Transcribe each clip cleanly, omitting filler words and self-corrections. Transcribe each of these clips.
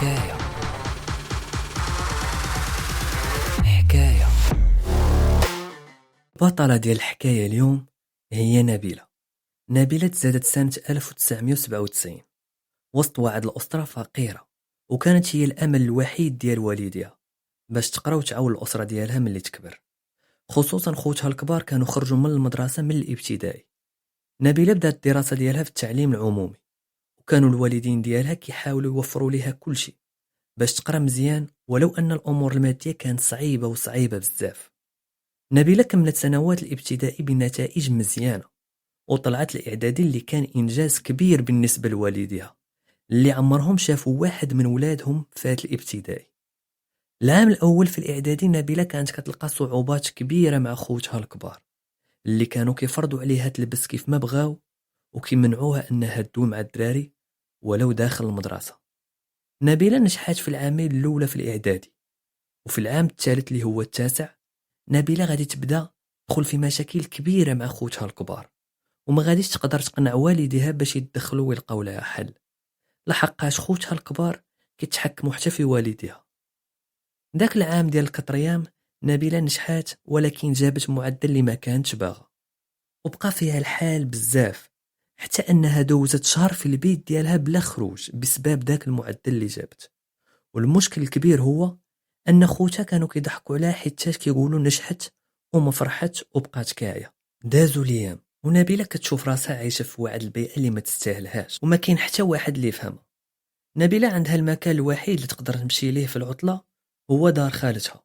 حكاية حكاية البطلة ديال الحكاية اليوم هي نبيلة تزادت سنة 1997 وسط واحد الأسرة فقيرة، وكانت هي الأمل الوحيد ديال والديها باش تقرا وتعاون الأسرة ديالها ملي تكبر. خصوصا خوتها الكبار كانوا خرجوا من المدرسة من الابتدائي. نبيلة بدات الدراسة ديالها في التعليم العمومي، وكانوا الوالدين ديالها كيحاولوا يوفروا ليها كل شيء باش تقرا مزيان، ولو أن الأمور المادية كانت صعيبة بزاف. نبيلة كملت سنوات الابتدائي بنتائج مزيانة، وطلعت الإعدادي اللي كان إنجاز كبير بالنسبة لوالديها اللي عمرهم شافوا واحد من ولادهم فات الابتدائي. العام الأول في الإعدادي نبيلة كانت كتلقى صعوبات كبيرة مع خوتها الكبار اللي كانوا كيفرضوا عليها تلبس كيف ما بغاو، وكيمنعوها أنها تدوي مع الدراري ولو داخل المدرسة. نبيلة نجحت في العامين الأولى في الإعدادي، وفي العام الثالث اللي هو التاسع نبيلة غادي تبدا تدخل في مشاكل كبيرة مع خوتها الكبار، وما غاديش تقدر تقنع والديها باش يتدخلوا ويلقاو لها حل، لحقاش خوتها الكبار كيتحكموا حتى في والديها. داك العام ديال الكطريام نبيلة نجحات، ولكن جابت معدل اللي ما كانتش باغا، وبقى فيها الحال بزاف حتى انها دوزت شهر في البيت ديالها بلا خروج بسبب داك المعدل اللي جابت. والمشكل الكبير هو ان خوتها كانوا كيضحكوا عليها حيت كيقولوا نجحت وما فرحت وبقات كاعيه. دازوا ليام ونبيلة كتشوف راسها عايشه في واحد البيئه اللي ما تستاهلهاش وما كاين حتى واحد اللي يفهمها. نبيلة عندها المكان الوحيد اللي تقدر تمشي ليه في العطله هو دار خالتها،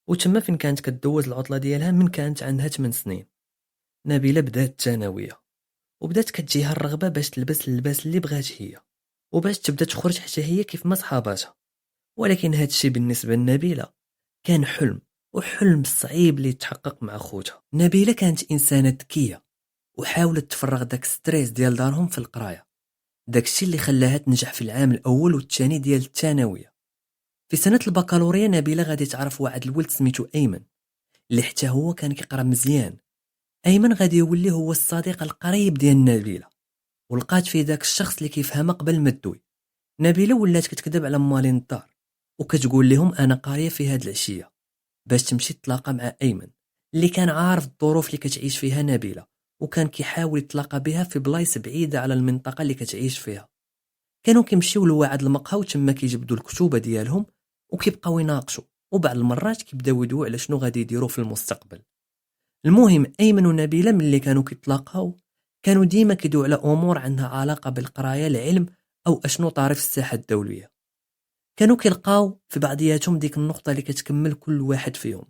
وتما فين كانت كتدوز العطله ديالها من كانت عندها 8 سنين. نبيلة بدات الثانويه، وبدات كتجيها الرغبه باش تلبس اللباس اللي بغات هي، وباش تبدا تخرج حتى هي كيف ما صحاباتها. ولكن هذا الشيء بالنسبه لنبيلة كان حلم، وحلم صعيب اللي يتحقق مع خوتها. نبيلة كانت انسانه ذكيه، وحاولت تفرغ داك ستريس ديال دارهم في القرايه، داك الشيء اللي خلاها تنجح في العام الاول والثاني ديال الثانويه. في سنه البكالوريا نبيلة غادي تعرف واحد الولد سميتو ايمن اللي حتى هو كان كيقرا مزيان. ايمن غادي يولي هو الصديق القريب ديال نبيلة، ولقات فيه داك الشخص اللي كيفهمها قبل ما تدوي. نبيلة ولات كتكذب على مالين الدار وكتقول لهم انا قاريه في هاد العشيه باش تمشي تتلاقى مع ايمن اللي كان عارف الظروف اللي كتعيش فيها نبيلة، وكان كيحاول يتلاقى بها في بلايص بعيده على المنطقه اللي كتعيش فيها. كانوا كيمشيو لواحد المقهى وتما كيجبدوا الكتوبه ديالهم وكيبقاو يناقشوا، وبعض المرات كيبداو يدويو على شنو غادي يديروا في المستقبل. المهم ايمن ونبيلة ملي كانوا كيتلاقاو كانوا ديما كيدويو على امور عندها علاقه بالقرايه، العلم، او اشنو طاري في الساحه الدوليه. كانوا كيلقاو في بعضياتهم ديك النقطه اللي كتكمل كل واحد فيهم.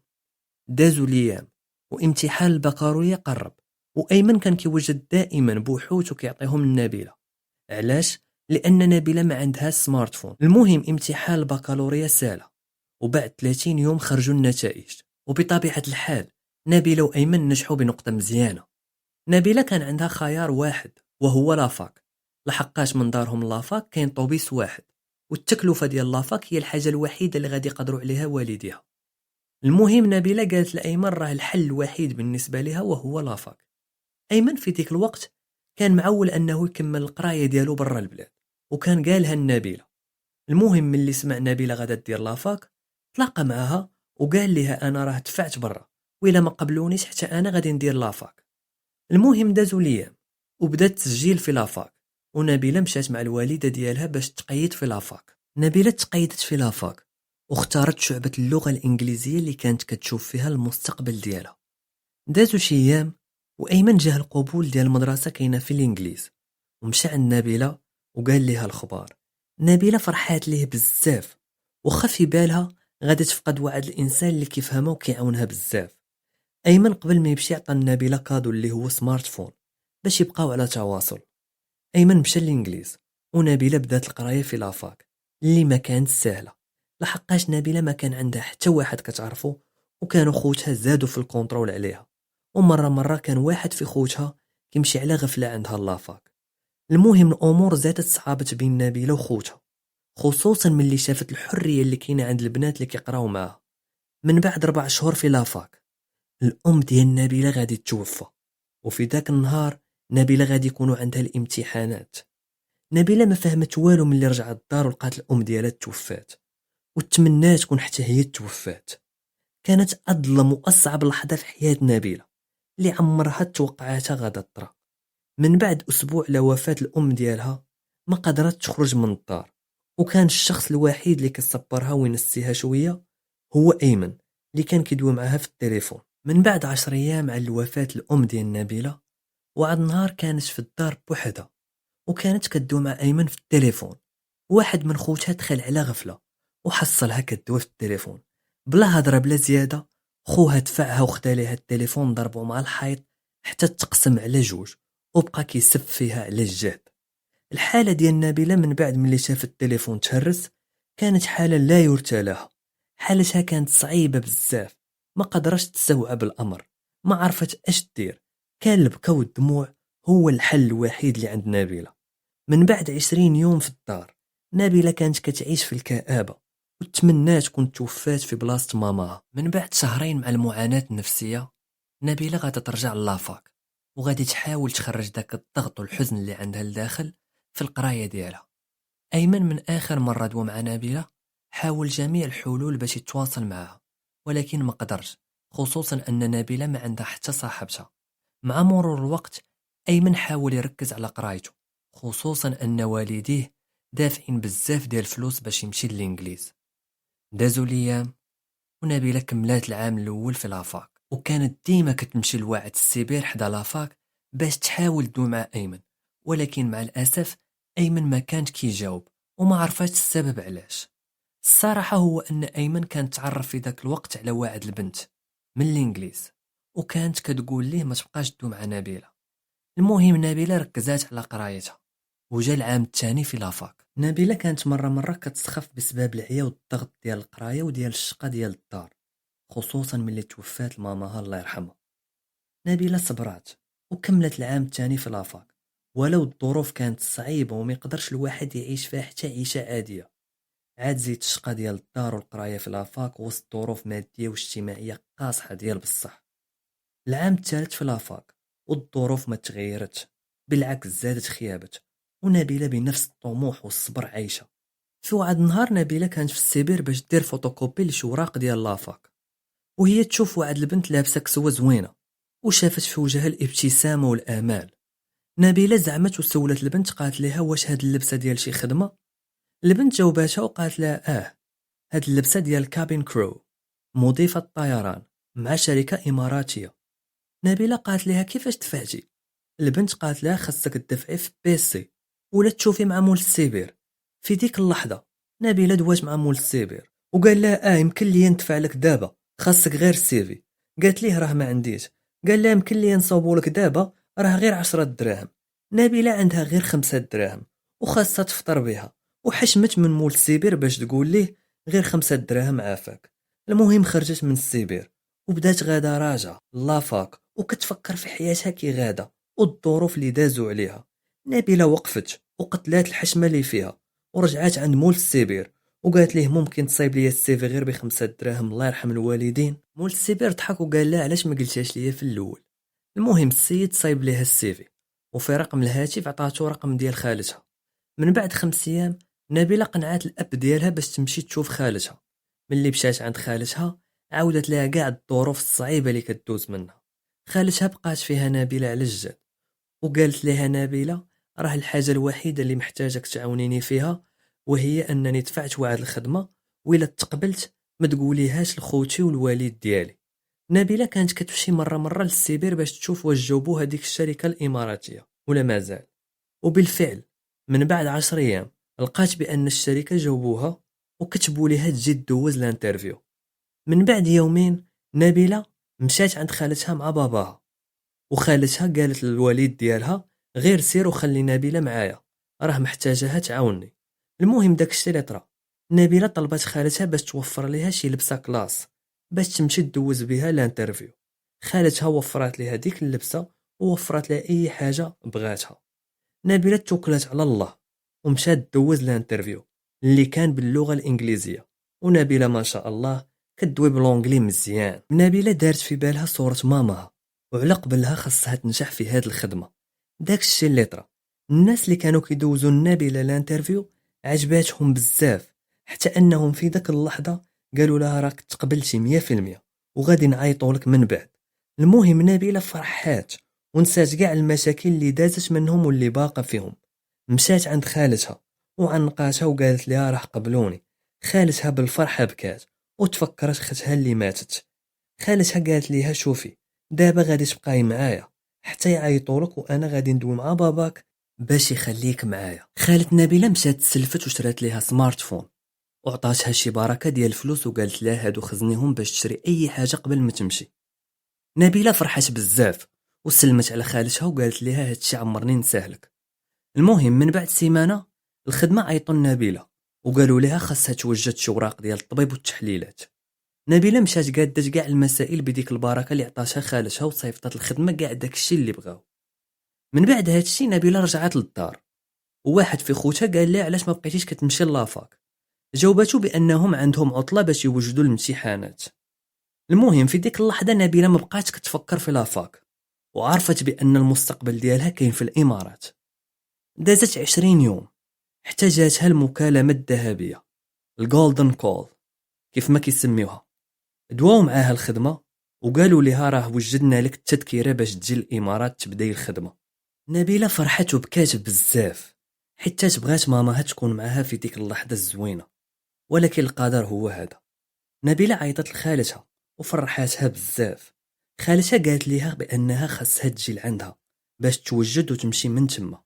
دازوا الايام وامتحان البكالوريا قرب، وايمن كان كيوجد دائما بوحوث وكيعطيهم لنبيلة. علاش؟ لان نبيلة ما عندها سمارت فون. المهم امتحان البكالوريا سالا، وبعد 30 يوم خرجوا النتائج، وبطبيعه الحال نبيلة وايمن نجحوا بنقطه مزيانه. نبيلة كان عندها خيار واحد وهو لافاك، لحقاش من دارهم لافاك كاين طوبيس واحد، والتكلفه ديال لافاك هي الحاجه الوحيده اللي غادي يقدروا عليها والديها. المهم نبيلة قالت لأيمن راه الحل الوحيد بالنسبة لها وهو لافاك. أيمن في ديك الوقت كان معول أنه يكمل القراية ديالو برا البلاد، وكان قالها النبيلة. المهم ملي سمع نبيلة غادا دير لافاك تلاقى معها وقال لها أنا راه دفعت برا، وإلا ما قبلونيش حتى أنا غادي ندير لافاك. المهم دازوا ليام وبدات تسجيل في لافاك، ونبيلة مشات مع الوالدة ديالها باش تقيد في لافاك. نبيلة تقيدت في لافاك واختارت شعبة اللغة الإنجليزية اللي كانت كتشوف فيها المستقبل ديالها. دازوا شي ايام وأيمن جاه القبول ديال المدرسة كاينة في الإنجليز، ومشى عند نبيلة وقال ليها الخبار. نبيلة فرحات ليه بزاف، وخا في بالها غادي تفقد واحد الإنسان اللي كيفهمها وكيعاونها بزاف. أيمن قبل ما يمشي عطى نبيلة كادو اللي هو سمارت فون باش يبقاو على تواصل. أيمن مشى للإنجليز، ونبيلة بدات القراية في لافاك اللي ما كانت سهلة، لحقاش نبيلة ما كان عندها حتى واحد كتعرفو، وكانوا خوتها زادوا في الكونترول عليها، ومرة كان واحد في خوتها كيمشي على غفلة عندها لافاك. المهم الأمور زادت صعابت بين نبيلة وخوتها، خصوصا من اللي شافت الحرية اللي كاينة عند البنات اللي كيقراو معاها. من بعد 4 شهور في لافاك الأم ديال نبيلة غادي تتوفى، وفي ذاك النهار نبيلة غادي يكونوا عندها الامتحانات. نبيلة ما فهمت والو ملي رجعت الدار ولقات الام ديالها توفات، وتمنات تكون حتى هي توفات. كانت اظلم واصعب لحظه في حياه نبيلة اللي عمرها توقعاتها غادا طرا. من بعد اسبوع على وفاه الام ديالها ما قدرت تخرج من الدار، وكان الشخص الوحيد اللي كيصبرها وينسيها شويه هو ايمن اللي كان كيدوي معاها في التليفون. من بعد 10 ايام على وفاه الام ديال نبيلة، وعد نهار كانت في الدار بوحدها وكانت كدوي مع ايمن في التليفون. واحد من خوتها دخل على غفله وحصلها كدوي في التليفون بلا هضره بلا زياده. خوها دفعها وخدا ليها التليفون، ضربوا مع الحيط حتى تقسم على جوج وبقى كيسب فيها على الجهد. الحاله ديال نبيلة من بعد ملي شافت التليفون تهرس كانت حاله لا يرثى لها. حالتها كانت صعيبه بزاف، ما قدرش تستوعب الامر، ما عرفت اش دير. كان البكا والدموع هو الحل الوحيد اللي عند نبيلة. من بعد 20 يوم في الدار، نبيلة كانت كتعيش في الكآبة وتمنات تكون توفات في بلاصة ماماها. من بعد شهرين مع المعاناة النفسية، نبيلة غادا ترجع لافاك وغادي تحاول تخرج داك الضغط والحزن اللي عندها لداخل في القراية ديالها. أيمن من آخر مرة دوا مع نبيلة حاول جميع الحلول باش يتواصل معها، ولكن ما قدرش، خصوصا أن نبيلة ما عندها حتى صاحبتها. مع مرور الوقت أيمن حاول يركز على قرايته، خصوصا أن والديه دافعين بزاف ديال الفلوس باش يمشي للإنجليز. دازو ليام ونبيلة كملات العام الأول في لافاك، وكانت ديما كتمشي لواعد السيبير حدا لافاك باش تحاول تدوي مع أيمن، ولكن مع الأسف أيمن ما كانش كيجاوب وما عرفات السبب علاش. الصراحة هو أن أيمن كان تعرف في ذاك الوقت على واحد البنت من الإنجليز، وكانت كتقول ليه ما تبقاش تدوي مع نبيلة. المهم نبيلة ركزات على قرايتها وجا العام الثاني في لافاك. نبيلة كانت مرة كتسخف بسبب العيا والضغط ديال القراية وديال الشقة ديال الدار، خصوصا ملي توفات ماماها الله يرحمها. نبيلة صبرات وكملت العام الثاني في لافاك، ولو الظروف كانت صعيبة وما يقدرش الواحد يعيش فيها حتى عيشة عادية. عاد زيد الشقة ديال الدار والقراية في لافاك وسط ظروف مادية واجتماعية قاصحة ديال بصح. العام الثالث في لافاك والظروف ما تغيرتش، بالعكس زادت خيابت، ونبيلة بنفس الطموح والصبر عايشة. في واحد النهار نبيلة كانت في السيبر باش دير فوتوكوبي لشي وراق ديال لافاك، وهي تشوف واحد البنت لابسة كسوة زوينة وشافت في وجهها الابتسامة والآمال. نبيلة زعمت وسولت البنت، قالت لها واش هاد اللبسة ديال شي خدمة؟ البنت جاوباتها وقالت لها هاد اللبسة ديال كابين كرو، مضيفة الطيران مع شركة إماراتية. نبيلة قالت لها كيفاش دفعتي؟ البنت قالت لها خاصك تدفعي في بيسي ولا تشوفي مع مول السيبر. في ديك اللحظة نبيلة دوات مع مول السيبر وقال لها يمكن لي ندفع لك دابا، خاصك غير السيفي. قالت ليه راه ما عنديش. قال لها يمكن لي نصوبو لك دابا، راه غير 10 دراهم. نبيلة عندها غير 5 دراهم وخاصها تفطر بها، وحشمت من مول السيبر باش تقول ليه غير 5 دراهم عافاك. المهم خرجت من السيبر وبدات غادا راجعة لافاك وكتفكر في حياتها كي غادا والظروف اللي دازوا عليها. نبيلة وقفت وقتلات الحشمة اللي فيها ورجعت عند مول السيبر وقالت ليه ممكن تصايب لي السيفي غير ب5 دراهم الله يرحم الوالدين. مول السيبر ضحك وقال لها علاش ما قلتيهاش ليا في الاول. المهم السيد صايب ليها السيفي وفي رقم الهاتف عطاتو رقم ديال خالتها. من بعد 5 ايام نبيلة قنعات الاب ديالها باش تمشي تشوف خالتها. ملي مشات عند خالتها عاودت لها كاع الظروف الصعيبه اللي كدوز منها. خالتها بقات فيها نبيلة على الجد وقالت لها نبيلة راه الحاجه الوحيده اللي محتاجك تعاونيني فيها وهي انني دفعت واحد الخدمه، وإلا تقبلت ما تقوليهاش لخوتي والوالد ديالي. نبيلة كانت كتمشي مرة للسيبر باش تشوف واش جاوبوا هذيك الشركة الإماراتية ولا مازال، وبالفعل من بعد 10 أيام لقات بأن الشركة جاوبوها وكتبوا ليها تجي دوز الانترفيو. من بعد يومين نبيلة مشات عند خالتها مع باباها، وخالتها قالت للوالد ديالها غير سير وخلي نبيلة معايا، راه محتاجاها تعاوني. المهم داك الشيء اللي طرا، نبيلة طلبت خالتها باش توفر ليها شي لبسة كلاس باش تمشي تدوز بها الانترفيو. خالتها وفرات ليها ديك اللبسة ووفرت لها اي حاجة بغاتها. نبيلة توكلت على الله ومشات دوز الانترفيو اللي كان باللغة الإنجليزية، ونبيلة ما شاء الله كدوي بالونجلي مزيان. نبيلة دارت في بالها صورة ماماها وعلى قبلها خاصها تنجح في هاد الخدمة. داك الشيء اللي طرا، الناس اللي كانوا كيدوزوا نبيلة الانترفيو عجباتهم بزاف، حتى انهم في داك اللحظة قالوا لها راك تقبلتي 100% وغادي نعيطوا لك من بعد. المهم نبيلة فرحات ونسات كاع المشاكل اللي دازت منهم واللي باقا فيهم. مشات عند خالتها وعنقاتها وقالت لها راه قبلوني. خالتها بالفرحة بكات وتفكرت ختها اللي ماتت. خالتها قالت ليها شوفي دابا غادي تبقاي معايا حتى يعيطوا لك وانا غادي ندوي مع باباك باش يخليك معايا. خالة نبيلة مشات تسلفت وشرات ليها سمارت فون وعطاتها شي بركة ديال الفلوس وقالت لها هادو خزنيهم باش تشري اي حاجة قبل ما تمشي. نبيلة فرحت بزاف وسلمت على خالتها وقالت لها هادشي عمرني نساهلك. المهم من بعد سيمانة الخدمة عيطوا نبيلة وقالوا لها خاصها توجد شي اوراق ديال الطبيب والتحليلات. نبيلة مشات قادت كاع المسائل بديك البركة اللي عطاتها خالتها وصيفطت الخدمة كاع داكشي اللي بغاو. من بعد هادشي نبيلة رجعت للدار وواحد في خوتها قال لها علاش ما بقيتيش كتمشي لافاك. جاوباتو بانهم عندهم عطلة باش يوجدوا الامتحانات. المهم في ديك اللحظة نبيلة ما بقاتش كتفكر في لافاك وعرفت بان المستقبل ديالها كاين في الامارات. دازت 20 يوم حتى جاتها المكالمة الذهبية الجولدن كول كيف ما كيسميوها. دواو معاها الخدمة وقالوا لها راه وجدنا لك التذكرة باش تجي الامارات تبداي الخدمة. نبيلة فرحت وبكات بزاف حتى تبغات ماماها تكون معاها في ديك اللحظة الزوينة، ولكن القدر هو هذا. نبيلة عيطت لخالتها وفرحاتها بزاف. خالتها قالت ليها بانها خاصها تجي لعندها باش توجد وتمشي من تما.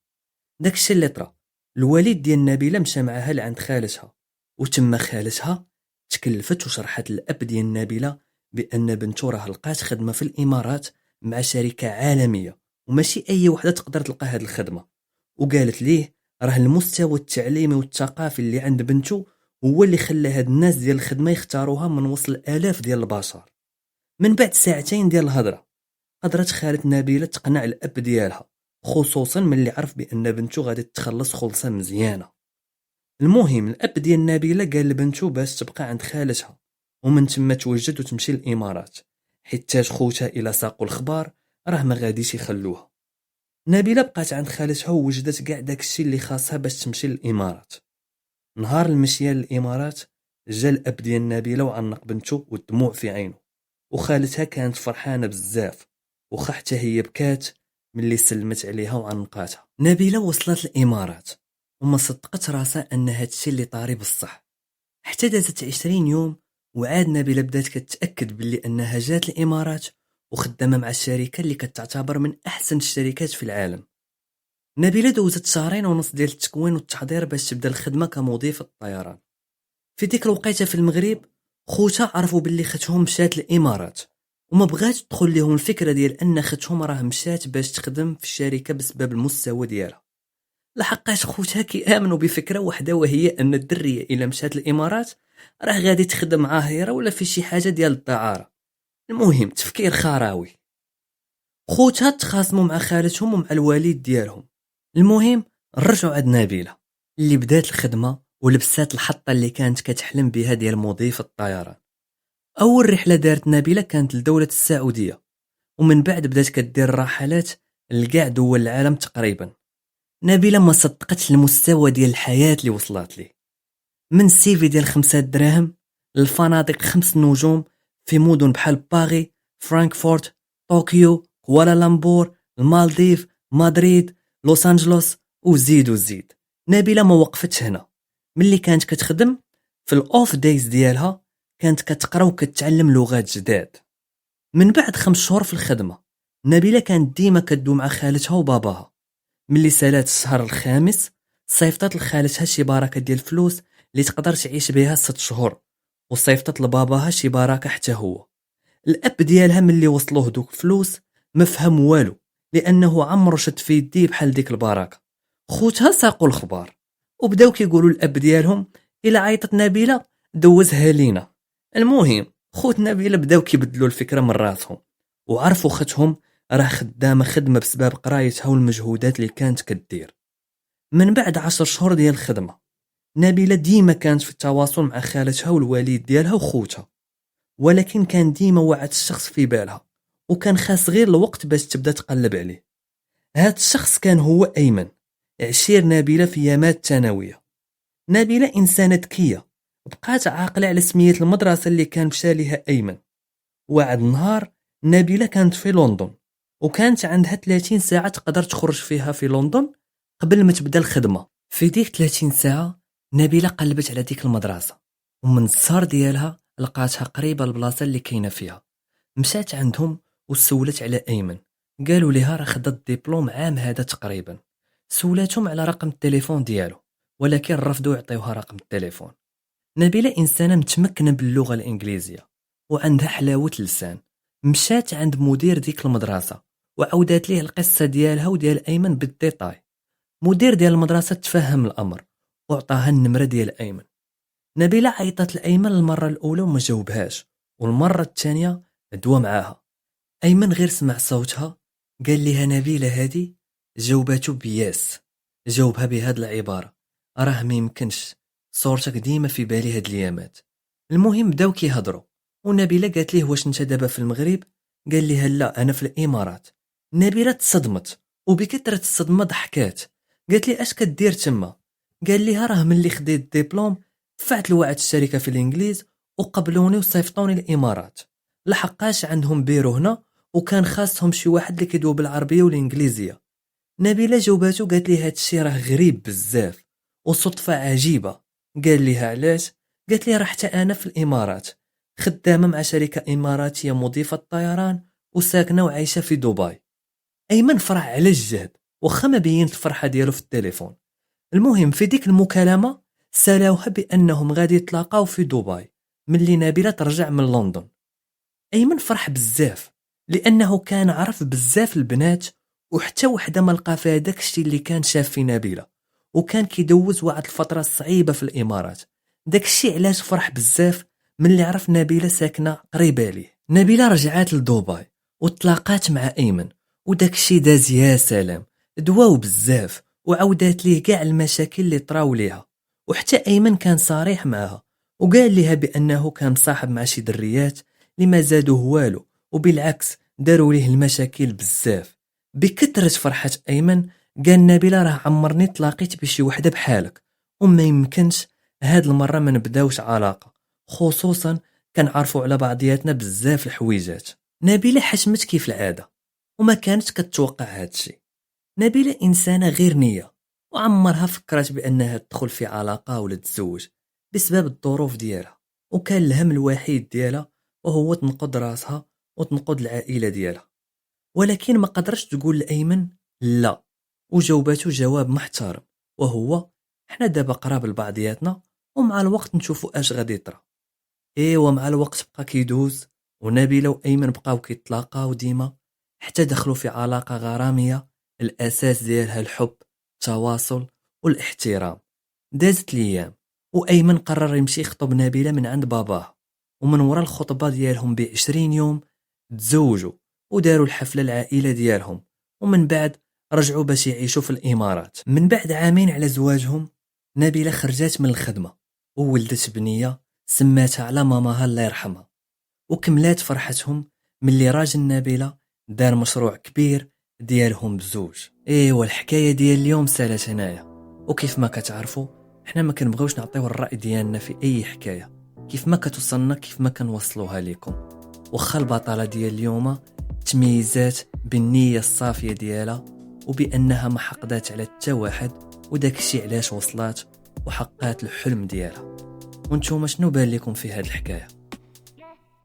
داكشي اللي طرا الوالد ديال نبيلة مشى معاها لعند خالتها وتما خالتها تكلفت وشرحت الاب ديال نبيلة بان بنته راه لقات خدمة في الامارات مع شركة عالمية وماشي اي وحده تقدر تلقى هاد الخدمة. وقالت ليه راه المستوى التعليمي والثقافي اللي عند بنته هو اللي خلى هاد الناس ديال الخدمة يختاروها من وسط الالاف ديال البشر. من بعد ساعتين ديال الهضره قدرت خالة نبيلة تقنع الاب ديالها، خصوصا من اللي عرف بان بنته غادي تخلص خلصه مزيانه. المهم الاب ديال نبيلة قال لبنته باش تبقى عند خالتها ومن تما توجد وتمشي للامارات حيت خوتها الى ساقوا الخبار راه ما غاديش يخلوها. نبيلة بقات عند خالتها ووجدت كاع داكشي اللي خاصها باش تمشي للامارات. نهار المشيه للامارات جا الاب ديال نبيلة وعنق بنته والدموع في عينه، وخالتها كانت فرحانه بزاف وخا حتى هي بكات ملي سلمت عليها وعنقاتها. نبيلة وصلت الامارات وما صدقت راسها ان هادشي اللي طاري بصح. حتى دازت 20 يوم وعاد نبيلة بدات كتاكد باللي انها جات الامارات وخدامه مع الشركه اللي كتعتبر من احسن الشركات في العالم. نبيلة دوزت شهرين ونص ديال التكوين والتحضير باش تبدا الخدمه كمضيفه الطيران. في ديك الوقيته في المغرب خوتها عرفوا باللي ختهم مشات الامارات وما بغاتش تدخل لهم الفكره ديال ان ختهم راه مشات باش تخدم في الشركه بسبب المستوى ديالها. لحقاش خوتها كيامنوا بفكره واحده وهي ان الدريه الا مشات الامارات راه غادي تخدم عاهره ولا في شي حاجه ديال الدعاره. المهم تفكير خراوي. خوتها تخاصموا مع خالتهم ومع الوالد ديالهم. المهم رجعوا عند نبيلة اللي بدات الخدمه ولبسات الحطه اللي كانت كتحلم بها ديال مضيف الطيران. اول رحله دارت نبيلة كانت لدوله السعوديه ومن بعد بدات كدير رحلات لكاع دول العالم تقريبا. نبيلة ما صدقتش المستوى ديال الحياه اللي وصلت ليه، من السيفي ديال 5 دراهم للفنادق 5 نجوم في مدن بحال باغي، فرانكفورت، طوكيو، كوالالمبور، المالديف، مدريد، لوس أنجلوس وزيد وزيد. نبيلة ما وقفتش هنا. ملي كانت كتخدم في الاوف دايز ديالها كانت كتقرا وكتعلم لغات جداد. من بعد 5 شهور في الخدمه نبيلة كانت ديما كدو مع خالتها وباباها. ملي سالات الشهر الخامس صيفطت لخالتها شي بركه ديال الفلوس اللي تقدر تعيش بها 6 شهور وصيفطت لباباها شي بركه حتى هو. الاب ديالها ملي وصلوه دوك فلوس ما فهم والو لانه عمرو شد في يديه بحال ديك البركه. خوتها ساقوا الخبار وبداو كيقولوا الاب ديالهم الا عيطت نبيلة دوزها لينا. المهم خوت نبيلة بداو كيبدلوا الفكره من راسهم وعرفوا ختهم راه خدامه خدمه بسبب قرايتها والمجهودات اللي كانت كدير. من بعد 10 شهور ديال الخدمه نبيلة ديما كانت في التواصل مع خالتها والوالد ديالها وخوتها، ولكن كان ديما واحد الشخص في بالها وكان خاص غير الوقت باش تبدا تقلب عليه. هاد الشخص كان هو ايمن عشير نبيلة في يامات الثانوية. نبيلة إنسانة ذكية، بقات عاقلة على سمية المدرسة اللي كان مشى ليها أيمن. واحد النهار نبيلة كانت في لندن، وكانت عندها 30 ساعة تقدر تخرج فيها في لندن قبل ما تبدا الخدمة. في ديك 30 ساعة نبيلة قلبت على ديك المدرسة، ومن السهر ديالها لقاتها قريبة البلاصة اللي كاينة فيها. مشات عندهم وسولت على أيمن، قالوا ليها راه خدا الدبلوم عام هذا تقريبا. سولاتهم على رقم التليفون ديالو، ولكن رفضوا يعطيوها رقم التليفون. نبيلة إنسانة متمكنة باللغة الإنجليزية وعندها حلاوة لسان. مشات عند مدير ديك المدرسة وعودات ليه القصة ديالها وديال أيمن بالديتاي. مدير ديال المدرسة تفهم الأمر وعطاها النمرة ديال أيمن. نبيلة عيطت لأيمن المرة الأولى وما جاوبهاش، والمرة الثانية دوا معاها. أيمن غير سمع صوتها قال ليها نبيلة هادي جاوباتو بياس. جاوبها بهاد العبارة: راه ما يمكنش، صورتك ديما في بالي هاد اليامات. المهم بداو كيهضروا، ونبيلة قالت ليه واش انت دابا في المغرب؟ قال ليها لا انا في الامارات. نبيلة تصدمت، وبكثرة الصدمة ضحكات. قالت لي اش كدير تما؟ قال ليها راه ملي خديت الدبلوم دفعت لواحد الشركة في الانجليز وقبلوني وصيفطوني الامارات، لحقاش عندهم بيرو هنا وكان خاصهم شي واحد اللي كيدوي بالعربية والانجليزية. نبيلة جاوباتو قالت لي هادشي راه غريب بزاف وصدفة عجيبة. قال ليها علاش؟ قالت لي راه حتى انا في الامارات خدامة مع شركة اماراتية مضيفة طيران وساكنة وعايشة في دبي. ايمن فرح على الجهد وخا ما بينت الفرحة ديالو في التليفون. المهم في ديك المكالمة سالاوها بانهم غادي يتلاقاو في دبي ملي نبيلة ترجع من لندن. ايمن فرح بزاف لانه كان عرف بزاف البنات، وحتى وحده ما لقى فيها داكشي اللي كان شاف في نبيلة، وكان كيدوز واحد الفترة صعيبة في الامارات. داكشي علاش فرح بزاف ملي عرف نبيلة ساكنة قريبة ليه. نبيلة رجعات لدبي وتلاقات مع ايمن، وداكشي داز يا سلام، دواو بزاف وعودات ليه كاع المشاكل اللي طراو ليها. وحتى ايمن كان صريح معها وقال لها بانه كان صاحب مع شي دريات اللي ما زادوه والو، وبالعكس داروا ليه المشاكل بزاف. بكثرة فرحة ايمن قال نبيلة راه عمرني تلاقيت بشي وحده بحالك، وما يمكنش هاد المره ما نبداوش علاقه، خصوصا كنعرفوا على بعضياتنا بزاف الحويجات. نبيلة حشمت كيف العاده وما كانت كتوقع هادشي. نبيلة انسانه غير نيه، وعمرها فكرت بانها تدخل في علاقه ولا تتزوج بسبب الظروف ديالها، وكان الهم الوحيد ديالها وهو تنقض راسها وتنقض العائله ديالها. ولكن ما قدرش تقول لأيمن لا، وجاوباتو جواب محترم وهو: احنا دابا قراب لبعضياتنا ومع الوقت نشوفوا اش غادي يطرا. ايوا مع الوقت بقى كيدوز، ونبيلة وايمن بقاو كيتلاقاو ديما حتى دخلوا في علاقة غرامية الاساس ديالها الحب، التواصل والاحترام. دازت الايام وايمن قرر يمشي يخطب نبيلة من عند باباه، ومن ورا الخطبة ديالهم ب20 يوم تزوجوا وداروا الحفلة العائلة ديالهم، ومن بعد رجعوا باش يعيشوا في الإمارات. من بعد عامين على زواجهم نبيلة خرجت من الخدمة وولدت بنية سماتها على ماماها الله يرحمها، وكملات فرحتهم ملي راجل نبيلة دار مشروع كبير ديالهم بزوج. ايوا الحكاية ديال اليوم سالت هنايا، وكيف ما كتعرفوا احنا ما كنبغيوش نعطيو الرأي ديالنا في اي حكاية، كيف ما كتوصلنا كيف ما كنوصلوها لكم. وخا البطلة ديال اليوم تميزات بالنية الصافية ديالها وبأنها ما حقدات على حتى واحد، وداك الشيء علاش وصلات وحققت الحلم ديالها. وانتوما شنو بان لكم في هذه الحكاية؟